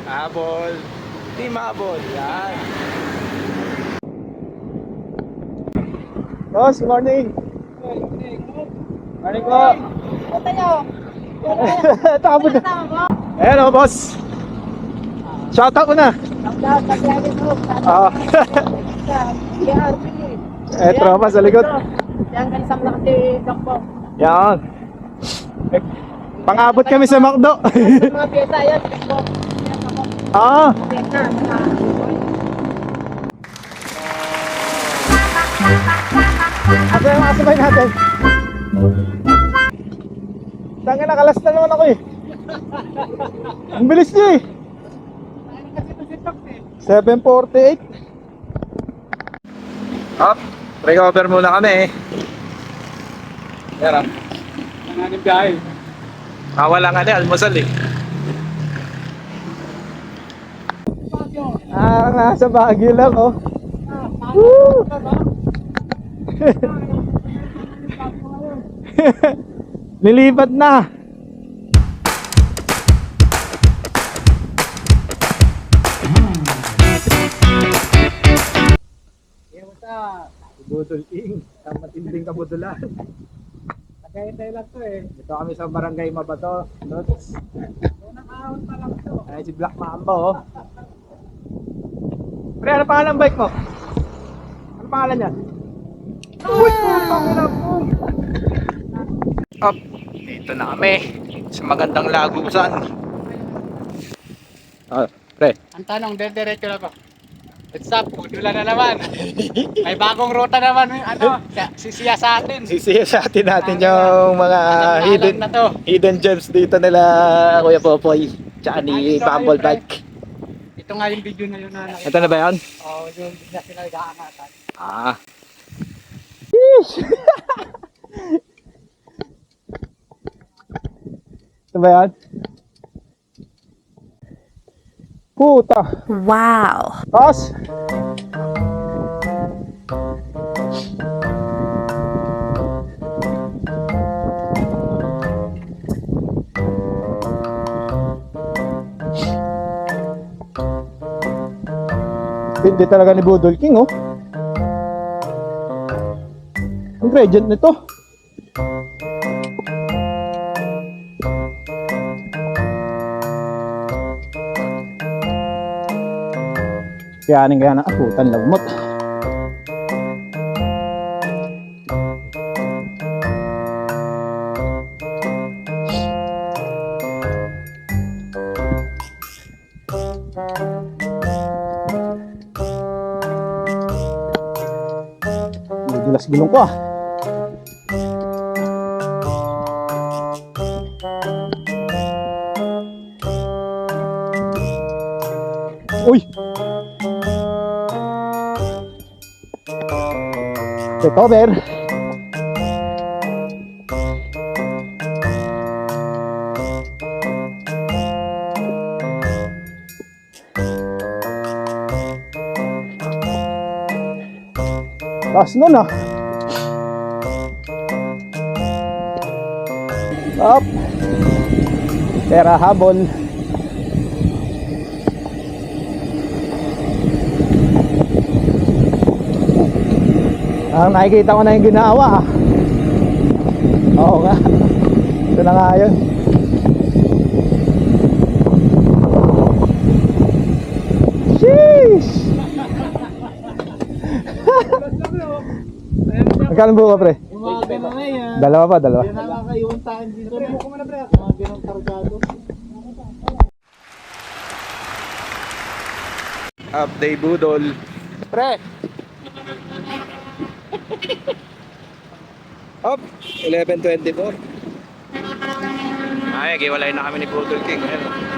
Habol. Team Habol. Yan. Boss, good morning. Morning po. Ito ka po na. Ayan o, boss. Shoutout ko na. Tropa sa likod. Yan, kanisang lang si Dokbo. Yan. Pang-abot kami sa McDo. Mga pyesa yan, Dokbo. Pyesa. Asa yung mga sabay natin? Tanga, nakalas na naman ako eh. Ang bilis niyo eh. 7:48. Up, recover muna kami. Yan. Nanganim biyahe. Wala nga din, almusal eh. Nasa Baguio lang oh. Woo! Lilipat na. Budol King, ang matinding kabudulan. Tagaytay lang to eh. Dito kami sa Barangay Mabato, Lots. Unang ahon pa lang to. Ay, si Black Mamba oh. Pre, ano pangalan ng bike mo? Ano pangalan niya? Uy, pangalan po. Up, dito na kami sa magandang lagusan. Pre. Ang tanong, diretso lang ko. What's up? Budula na naman. May bagong ruta naman. Sisiya sa atin. Sisiya sa atin yung mga hidden gems dito nila Kuya Popoy. Tsaka ni Bumble Bike. Ito nga yung video na yun na nakita. Ito na ba yun? Oo, yung na sila nag-aangatan. Sheesh! Ito ba yan? Puta! Wow! Boss! Hindi talaga ni Budol King oh. Ang gradient nito. Kaya na aputan lagmot. Dulas gulong ko ah. Uy! Recover. Taas nun ah. Up. Pera habol. Ang nakikita ko na yung ginawa. Oo nga. Ito na nga yun. Sheesh! Magkano buka pre? Umaga na yan. Dalawa pa, dalawa. Yan nakakaiwan tayo dito. Mga ganong kargado. Update Budol. Pre! Up, 11:24. Ay, giwalay na kami ni Budol King. Ayan.